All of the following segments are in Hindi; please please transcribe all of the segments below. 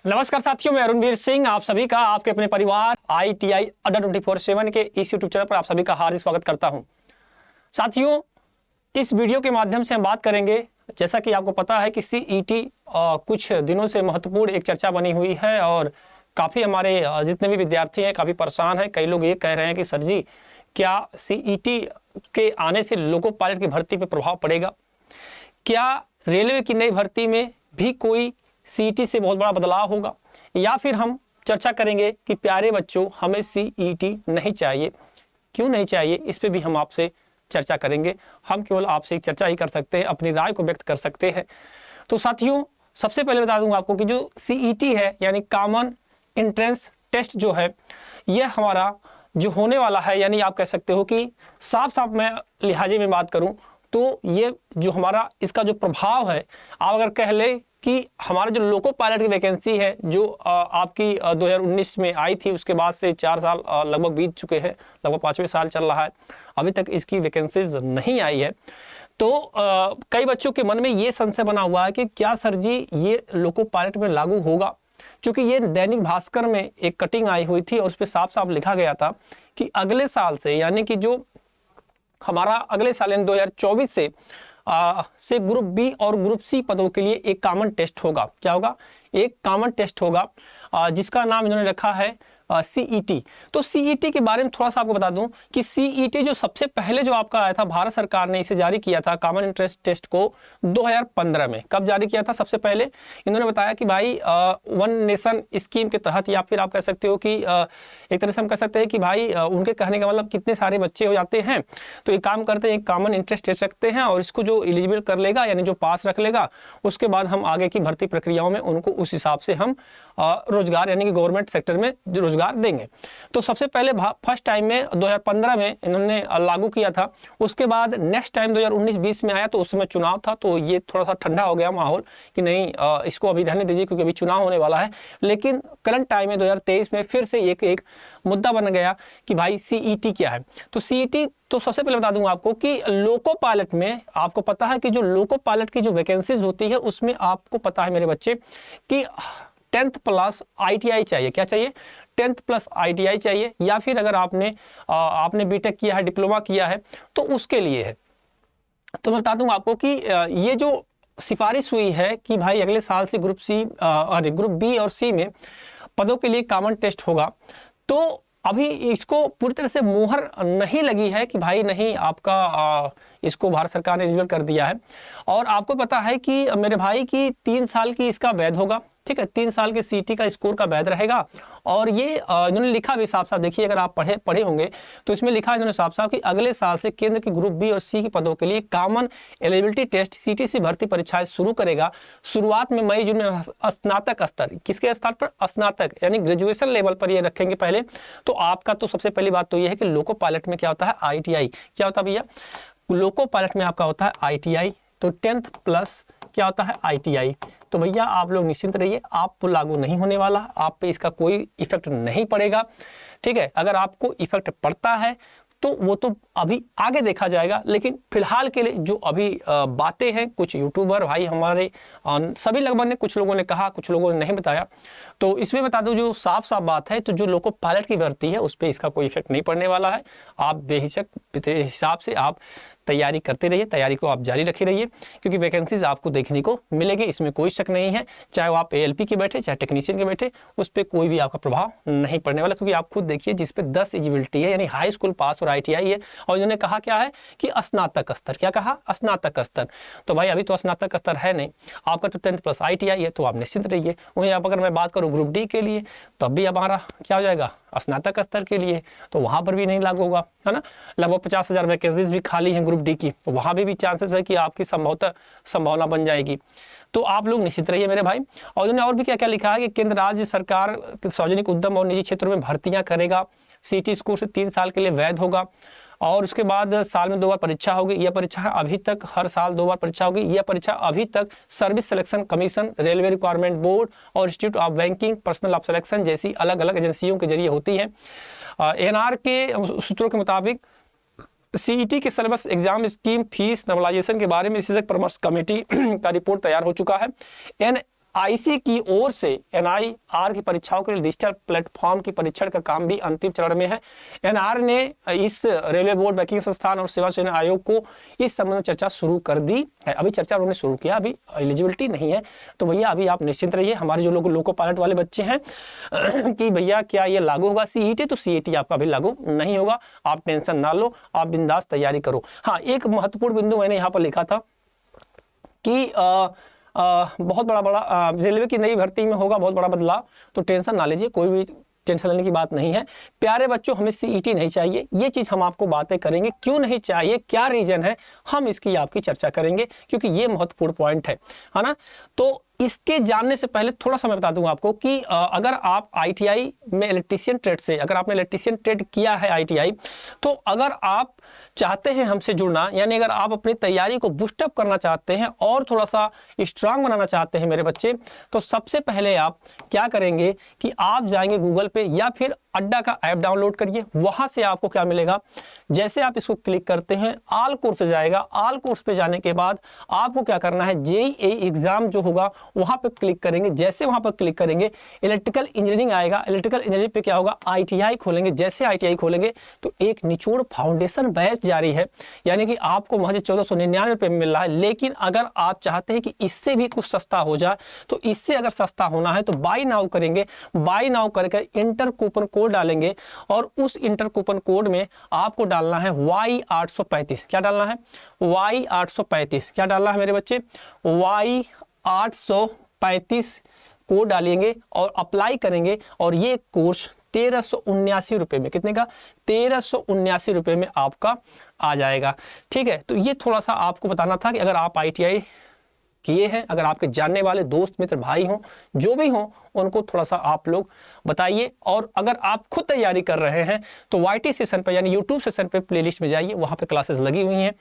नमस्कार साथियों, मैं अरुणवीर सिंह आप सभी का आपके अपने परिवार ITI अड्डा 24/7 के इस यूट्यूब चैनल पर आप सभी का हार्दिक स्वागत करता हूं। साथियों, इस वीडियो के माध्यम से हम बात करेंगे, जैसा कि आपको पता है कि CET कुछ दिनों से महत्वपूर्ण एक चर्चा बनी हुई है और काफ़ी हमारे जितने भी विद्यार्थी हैं काफ़ी परेशान हैं। कई लोग ये कह रहे हैं कि सर जी, क्या CET के आने से लोको पायलट की भर्ती पर प्रभाव पड़ेगा? क्या रेलवे की नई भर्ती में भी कोई CET से बहुत बड़ा बदलाव होगा? या फिर हम चर्चा करेंगे कि प्यारे बच्चों, हमें CET नहीं चाहिए, क्यों नहीं चाहिए, इस पे भी हम आपसे चर्चा करेंगे। हम केवल आपसे चर्चा ही कर सकते हैं, अपनी राय को व्यक्त कर सकते हैं। तो साथियों, सबसे पहले बता दूंगा आपको कि जो CET है यानी कॉमन एंट्रेंस टेस्ट जो है, यह हमारा जो होने वाला है, यानी आप कह सकते हो कि साफ साफ मैं लिहाजे में बात करूं तो ये जो हमारा इसका जो प्रभाव है, आप अगर कह ले कि हमारा जो लोको पायलट की वैकेंसी है जो आपकी 2019 में आई थी, उसके बाद से 4 साल लगभग बीत चुके हैं, लगभग 5वें साल चल रहा है, अभी तक इसकी वैकेंसीज नहीं आई है। तो कई बच्चों के मन में ये संशय बना हुआ है कि क्या सर जी ये लोको पायलट में लागू होगा, क्योंकि ये दैनिक भास्कर में एक कटिंग आई हुई थी और उस पर साफ साफ लिखा गया था कि अगले साल से, यानी कि जो हमारा अगले साल यानी 2024 से ग्रुप बी और ग्रुप सी पदों के लिए एक कॉमन टेस्ट होगा। क्या होगा? एक कॉमन टेस्ट होगा जिसका नाम इन्होंने रखा है CET। तो CET के बारे में थोड़ा सा आपको बता दूं कि CET जो सबसे पहले जो आपका आया था, भारत सरकार ने इसे जारी किया था कॉमन एंट्रेंस टेस्ट को 2015 में। कब जारी किया था? सबसे पहले इन्होंने बताया कि भाई वन नेशन स्कीम के तहत, या फिर आप कह सकते हो कि एक तरह से हम कह सकते हैं कि भाई उनके कहने का मतलब कितने सारे बच्चे हो जाते हैं तो एक काम करते हैं, एक कॉमन एंट्रेंस टेस्ट रखते हैं और इसको जो एलिजिबल कर लेगा यानी जो पास रख लेगा, उसके बाद हम आगे की भर्ती प्रक्रियाओं में उनको उस हिसाब से हम रोजगार यानी कि गवर्नमेंट सेक्टर में रोजगार देंगे। तो सबसे पहले फर्स्ट टाइम में 2015 में इन्होंने लागू किया था। उसके बाद नेक्स्ट टाइम 2019-20 में आया तो उस समय चुनाव था, तो ये थोड़ा सा ठंडा हो गया माहौल कि नहीं इसको अभी रहने दीजिए क्योंकि अभी चुनाव होने वाला है। लेकिन करंट टाइम में 2023 में फिर से एक मुद्दा बन गया कि भाई CET क्या है। तो CET तो सबसे पहले बता दूंगा आपको कि लोको पायलट में आपको पता है कि जो लोको पायलट की जो वैकेंसीज होती है उसमें आपको पता है मेरे बच्चे कि 10th प्लस ITI चाहिए। क्या चाहिए? 10th प्लस ITI चाहिए, या फिर अगर आपने BTech किया है, डिप्लोमा किया है तो उसके लिए है। तो मैं बता दूंगा आपको कि ये जो सिफारिश हुई है कि भाई अगले साल से ग्रुप बी और सी में पदों के लिए कॉमन टेस्ट होगा, तो अभी इसको पूरी तरह से मोहर नहीं लगी है कि भाई नहीं आपका इसको भारत सरकार ने एलिजिबल कर दिया है। और आपको पता है कि मेरे भाई की 3 साल की इसका वैध होगा, ठीक है, 3 साल के CET का स्कोर का वैध रहेगा। और ये इन्होंने लिखा भी साफ साफ, देखिए अगर आप पढ़े होंगे तो इसमें लिखा है इन्होंने साफ साफ कि अगले साल से केंद्र की ग्रुप बी और सी के पदों के लिए कॉमन एलिजिबिलिटी टेस्ट CTC भर्ती परीक्षाएं शुरू करेगा। शुरुआत में मई जून में स्नातक स्तर, किसके स्तर पर? स्नातक यानी ग्रेजुएशन लेवल पर ये रखेंगे पहले। तो आपका तो सबसे पहली बात तो ये है कि लोको पायलट में क्या होता है? ITI। क्या होता है भैया? लोको पायलट में आपका होता है ITI। तो 10th प्लस क्या होता है? ITI। तो भैया आप लोग निश्चिंत रहिए, आप पर लागू नहीं होने वाला, आप पे इसका कोई इफेक्ट नहीं पड़ेगा, ठीक है। अगर आपको इफेक्ट पड़ता है तो वो तो अभी आगे देखा जाएगा, लेकिन फिलहाल के लिए जो अभी बातें हैं, कुछ यूट्यूबर भाई हमारे सभी लगभग ने, कुछ लोगों ने कहा, कुछ लोगों ने नहीं बताया, तो इसमें बता दूं जो साफ साफ बात है, तो जो लोको पायलट की भर्ती है उस पर इसका कोई इफेक्ट नहीं पड़ने वाला है। आप बेहिचक हिसाब से आप तैयारी करते रहिए, तैयारी को आप जारी रखे रहिए, क्योंकि वैकेंसीज आपको देखने को मिलेगी, इसमें कोई शक नहीं है। चाहे वो आप ALP के बैठे, चाहे टेक्नीशियन के बैठे, उस पर कोई भी आपका प्रभाव नहीं पड़ने वाला, क्योंकि आप खुद देखिए जिस पे 10 एलिजिबिलिटी है यानी हाई स्कूल पास और ITI है, और इन्होंने कहा क्या है कि स्नातक स्तर। क्या कहा? स्नातक स्तर। तो भाई अभी तो स्नातक स्तर है नहीं, आपका तो 10th प्लस ITI है, तो आप निश्चिंत रहिए। वहीं आप अगर मैं बात करूँ ग्रुप D के लिए, तो अभी हमारा क्या हो जाएगा? स्नातक स्तर के लिए, तो वहाँ पर भी नहीं लागू होगा, है ना। लगभग 50,000 वैकेंसीज भी खाली हैं ग्रुप D की, तो वहाँ भी चांसेस है कि आपकी संभावना बन जाएगी। तो आप लोग निश्चित रहिए मेरे भाई। और उन्होंने और भी क्या क्या लिखा है कि केंद्र राज्य सरकार सार्वजनिक उद्यम और निजी क्षेत्रों में भर्तियां करेगा। CET स्कोर से 3 साल के लिए वैध होगा, और उसके बाद साल में 2 बार परीक्षा होगी। यह परीक्षा अभी तक हर साल 2 बार परीक्षा होगी। यह परीक्षा अभी तक service selection commission, railway requirement board और institute of banking personnel of selection जैसी अलग अलग एजेंसियों के जरिए होती है। NR के सूत्रों के मुताबिक CET के syllabus, exam scheme, fees, normalization के बारे में विशेषज्ञ परामर्श कमेटी का रिपोर्ट तैयार हो चुका है। आईसी की ओर से एनआईआर की परीक्षाओं के लिए डिजिटल प्लेटफॉर्म की परीक्षण का काम भी अंतिम चरण में है। एनआर ने इस रेलवे बोर्ड, बैंकिंग संस्थान और सेवा चयन आयोग को इस संबंध में चर्चा शुरू कर दी है। अभी चर्चा उन्होंने शुरू किया, अभी एलिजिबिलिटी नहीं है। तो भैया अभी आप निश्चिंत रहिए, हमारे जो लोग लोको पायलट वाले बच्चे हैं कि भैया क्या ये लागू होगा सीईटी, तो सीईटी आपका अभी लागू नहीं होगा। आप टेंशन ना लो, आप बिंदास तैयारी करो। हाँ, एक महत्वपूर्ण बिंदु मैंने यहाँ पर लिखा था कि बहुत बड़ा रेलवे की नई भर्ती में होगा बहुत बड़ा बदलाव, तो टेंशन ना लीजिए, कोई भी टेंशन लेने की बात नहीं है। प्यारे बच्चों, हमें सीईटी नहीं चाहिए, ये चीज़ हम आपको बातें करेंगे, क्यों नहीं चाहिए, क्या रीजन है, हम इसकी आपकी चर्चा करेंगे, क्योंकि ये महत्वपूर्ण पॉइंट है ना। तो इसके जानने से पहले थोड़ा सा मैं बता दूं आपको कि अगर आप आईटीआई में इलेक्ट्रीशियन ट्रेड से, अगर आपने इलेक्ट्रीशियन ट्रेड किया है आईटीआई, तो अगर आप चाहते हैं हमसे जुड़ना, यानी अगर आप अपनी तैयारी को बूस्टअप करना चाहते हैं और थोड़ा सा स्ट्रांग बनाना चाहते हैं मेरे बच्चे, तो सबसे पहले आप क्या करेंगे कि आप जाएंगे गूगल पे या फिर अड्डा का ऐप डाउनलोड करिए। वहां से आपको क्या मिलेगा, जैसे आप इसको क्लिक करते हैं ऑल कोर्स जाएगा। ऑल कोर्स पे जाने के बाद आपको क्या करना है, जेईई एग्जाम जो होगा वहां पे क्लिक करेंगे। जैसे वहां पर क्लिक करेंगे इलेक्ट्रिकल इंजीनियरिंग आएगा। इलेक्ट्रिकल इंजीनियरिंग पे क्या होगा, आईटीआई खोलेंगे। जैसे आईटीआई खोलेंगे तो एक निचोड़ फाउंडेशन बैच जारी है, यानी कि आपको वहां से 1499 रुपये में मिल रहा है। लेकिन अगर आप चाहते हैं कि इससे भी कुछ सस्ता हो जाए, तो इससे अगर सस्ता होना है तो बाय नाउ करेंगे। बाय नाउ करके इंटर कूपन कोड डालेंगे और उस इंटर कूपन कोड में आपको डालना है Y835। क्या डालना है, Y835। क्या डालना है मेरे बच्चे, Y835 कोड डालेंगे और अप्लाई करेंगे। और ये कोर्स 1379 रुपये में, कितने का, 1379 रुपये में आपका आ जाएगा। ठीक है, तो ये थोड़ा सा आपको बताना था कि अगर आप आईटीआई किए हैं, अगर आपके जानने वाले दोस्त मित्र भाई हों, जो भी हों, उनको थोड़ा सा आप लोग बताइए। और अगर आप खुद तैयारी कर रहे हैं तो वाईटी सेशन पे, यानी यूट्यूब सेशन पे प्लेलिस्ट में जाइए, वहाँ पे क्लासेस लगी हुई हैं,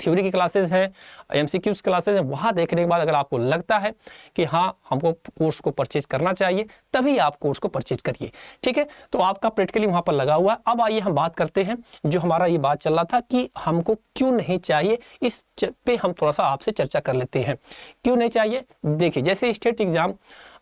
थ्योरी की क्लासेस हैं, एमसीक्यूज क्लासेस हैं। वहाँ देखने के बाद अगर आपको लगता है कि हाँ हमको कोर्स को परचेज करना चाहिए, तभी आप कोर्स को परचेज करिए। ठीक है, तो आपका प्रैक्टिकली वहाँ पर लगा हुआ है। अब आइए हम बात करते हैं, जो हमारा ये बात चल रहा था कि हमको क्यों नहीं चाहिए, इस पे हम थोड़ा सा आपसे चर्चा कर लेते हैं। क्यों नहीं चाहिए, देखिए जैसे स्टेट एग्जाम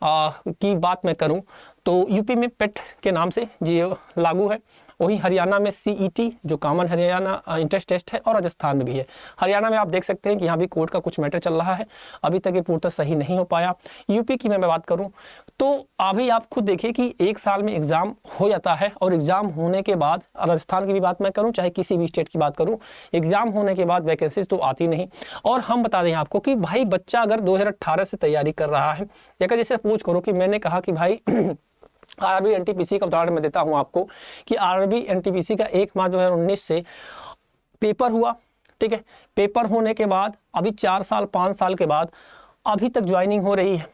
की बात मैं करूं तो यूपी में पेट के नाम से जो लागू है, वहीं हरियाणा में सीईटी जो कॉमन हरियाणा इंट्रेंस टेस्ट है, और राजस्थान में भी है। हरियाणा में आप देख सकते हैं कि यहाँ भी कोर्ट का कुछ मैटर चल रहा है, अभी तक ये पूर्णतः सही नहीं हो पाया। यूपी की मैं बात करूँ तो अभी आप खुद देखिए कि एक साल में एग्जाम हो जाता है, और एग्जाम होने के बाद, राजस्थान की भी बात मैं करूँ चाहे किसी भी स्टेट की बात करूँ, एग्जाम होने के बाद वैकेंसी तो आती नहीं। और हम बता दें आपको कि भाई बच्चा अगर 2018 से तैयारी कर रहा है, या जैसे पूछ करो कि मैंने कहा कि भाई आरआरबी एनटीपीसी का उदाहरण मैं देता हूं आपको कि आरआरबी एनटीपीसी का 1 मार्च 2019 से पेपर हुआ। ठीक है, पेपर होने के बाद अभी 4 साल 5 साल के बाद अभी तक ज्वाइनिंग हो रही है,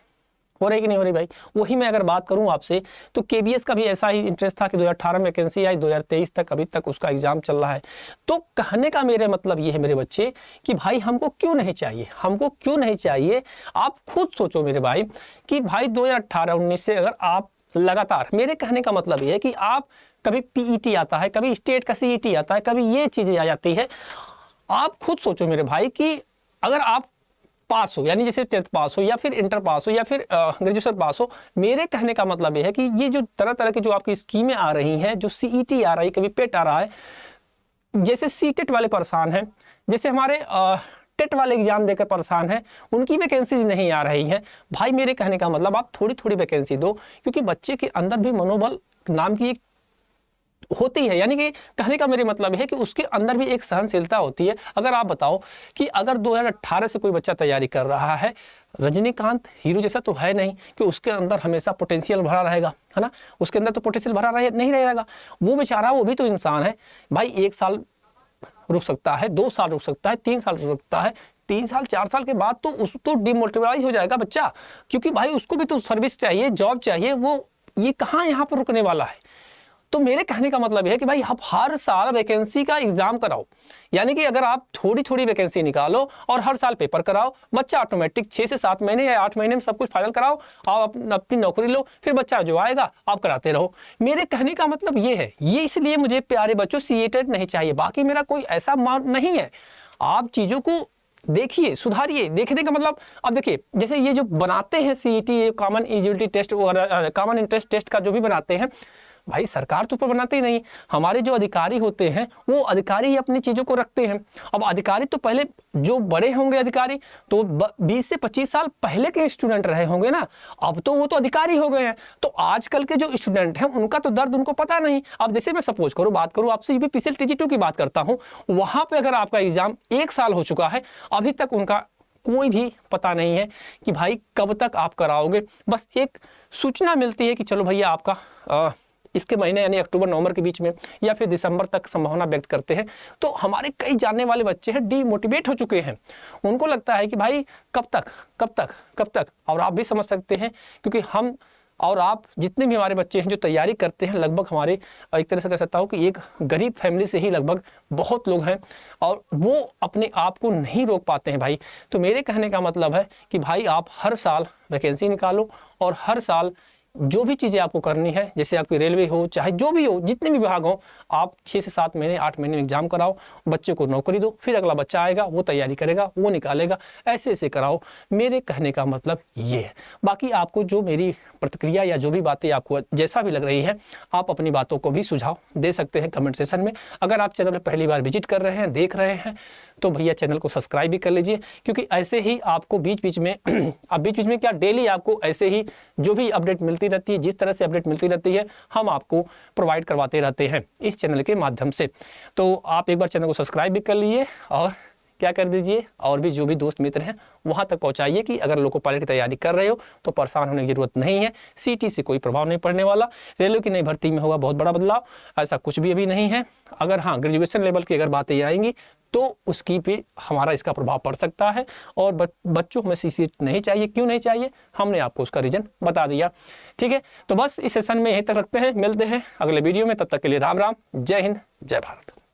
हो रही कि नहीं हो रही भाई। वही मैं अगर बात करूं आपसे तो केबीएस का भी ऐसा ही इंटरेस्ट था कि 2018 में वैकेंसी आई, 2023 तक अभी तक उसका एग्जाम चल रहा है। तो कहने का मेरे मतलब ये है मेरे बच्चे कि भाई हमको क्यों नहीं चाहिए, हमको क्यों नहीं चाहिए। आप खुद सोचो मेरे भाई कि भाई 2018-19 से अगर आप लगातार, मेरे कहने का मतलब ये है कि आप कभी पीईटी आता है, कभी स्टेट का सीईटी आता है, कभी ये चीजें आ जाती है। आप खुद सोचो मेरे भाई कि अगर आप पास हो, यानी जैसे 10th पास हो या फिर इंटर पास हो या फिर ग्रेजुएशन पास हो, मेरे कहने का मतलब ये है कि ये जो तरह तरह की जो आपकी स्कीमें आ रही हैं, जो सीईटी आ रही है, कभी पेट आ रहा है, जैसे सीटेट वाले परेशान हैं, जैसे हमारे टेट वाले एग्जाम देकर परेशान है, उनकी वैकेंसीज नहीं आ रही हैं। भाई मेरे कहने का मतलब आप थोड़ी थोड़ी वैकेंसी दो, क्योंकि बच्चे के अंदर भी मनोबल नाम की एक होती है, यानी कि कहने का मेरे मतलब है कि उसके अंदर भी एक सहनशीलता होती है। अगर आप बताओ कि अगर 2018 से कोई बच्चा तैयारी कर रहा है, रजनीकांत हीरो जैसा तो है नहीं कि उसके अंदर हमेशा पोटेंशियल भरा रहेगा, है ना, उसके अंदर तो पोटेंशियल भरा नहीं रहेगा। वो बेचारा, वो भी तो इंसान है भाई। 1 साल रुक सकता है, 2 साल रुक सकता है, 3 साल रुक सकता है, 3 साल 4 साल के बाद तो उस तो डिमोटिवाइज हो जाएगा बच्चा, क्योंकि भाई उसको भी तो सर्विस चाहिए, जॉब चाहिए। वो ये कहाँ यहाँ पर रुकने वाला है। तो मेरे कहने का मतलब है कि भाई आप हर साल वैकेंसी का एग्जाम कराओ, यानी कि अगर आप थोड़ी थोड़ी वैकेंसी निकालो और हर साल पेपर कराओ, बच्चा ऑटोमेटिक 6 से 7 महीने या 8 महीने में सब कुछ फाइनल कराओ, आप अपनी नौकरी लो, फिर बच्चा जो आएगा आप कराते रहो। मेरे कहने का मतलब ये है, ये इसलिए मुझे प्यारे बच्चों सीटेट नहीं चाहिए, बाकी मेरा कोई ऐसा मान नहीं है। आप चीज़ों को देखिए, सुधारिए। देखने का मतलब, अब देखिए जैसे ये जो बनाते हैं सीईटी, कॉमन एलिजिबिलिटी टेस्ट और कॉमन इंटरेस्ट टेस्ट का जो भी बनाते हैं, भाई सरकार तो ऊपर बनाते ही नहीं, हमारे जो अधिकारी होते हैं वो अधिकारी ही अपनी चीज़ों को रखते हैं। अब अधिकारी तो पहले जो बड़े होंगे अधिकारी तो 20 से 25 साल पहले के स्टूडेंट रहे होंगे ना, अब तो वो तो अधिकारी हो गए हैं। तो आजकल के जो स्टूडेंट हैं उनका तो दर्द उनको पता नहीं। अब जैसे मैं सपोज करूँ, बात करूँ आपसे यूपीपीसीएल TG2 की बात करता हूँ, वहाँ पर अगर आपका एग्जाम 1 साल हो चुका है, अभी तक उनका कोई भी पता नहीं है कि भाई कब तक आप कराओगे। बस एक सूचना मिलती है कि चलो भैया आपका इसके महीने यानी अक्टूबर नवंबर के बीच में या फिर दिसंबर तक संभावना व्यक्त करते हैं। तो हमारे कई जानने वाले बच्चे हैं डीमोटिवेट हो चुके हैं, उनको लगता है कि भाई कब तक कब तक कब तक। और आप भी समझ सकते हैं, क्योंकि हम और आप जितने भी हमारे बच्चे हैं जो तैयारी करते हैं, लगभग हमारे एक तरह से कह सकता हूँ कि एक गरीब फैमिली से ही लगभग बहुत लोग हैं, और वो अपने आप को नहीं रोक पाते हैं भाई। तो मेरे कहने का मतलब है कि भाई आप हर साल वैकेंसी निकालो और हर साल जो भी चीज़ें आपको करनी है, जैसे आपकी रेलवे हो चाहे जो भी हो, जितने भी विभाग हो, आप 6 से 7 महीने 8 महीने में एग्जाम कराओ, बच्चे को नौकरी दो, फिर अगला बच्चा आएगा वो तैयारी करेगा वो निकालेगा, ऐसे ऐसे कराओ। मेरे कहने का मतलब ये है। बाकी आपको जो मेरी प्रतिक्रिया या जो भी बातें आपको जैसा भी लग रही है, आप अपनी बातों को भी सुझाव दे सकते हैं कमेंट सेशन में। अगर आप चैनल पर पहली बार विजिट कर रहे हैं, देख रहे हैं, तो भैया चैनल को सब्सक्राइब भी कर लीजिए, क्योंकि ऐसे ही आपको बीच बीच में अब बीच बीच में क्या डेली आपको ऐसे ही जो भी अपडेट मिलती रहती है, जिस तरह से अपडेट मिलती रहती है हम आपको प्रोवाइड करवाते रहते हैं इस चैनल के माध्यम से। तो आप एक बार चैनल को सब्सक्राइब भी कर लीजिए और क्या कर दीजिए, और भी जो भी दोस्त मित्र हैं वहाँ तक पहुँचाइए कि अगर लोको पायलट की तैयारी कर रहे हो तो परेशान होने की जरूरत नहीं है। सीटी से कोई प्रभाव नहीं पड़ने वाला। रेलवे की नई भर्ती में होगा बहुत बड़ा बदलाव, ऐसा कुछ भी अभी नहीं है। अगर हाँ ग्रेजुएशन लेवल की अगर बातें आएंगी तो उसकी भी हमारा इसका प्रभाव पड़ सकता है। और बच्चों में सीसी नहीं चाहिए, क्यों नहीं चाहिए, हमने आपको उसका रीजन बता दिया। ठीक है, तो बस इस सेशन में यहीं तक रखते हैं, मिलते हैं अगले वीडियो में। तब तक के लिए राम राम, जय हिंद, जय भारत।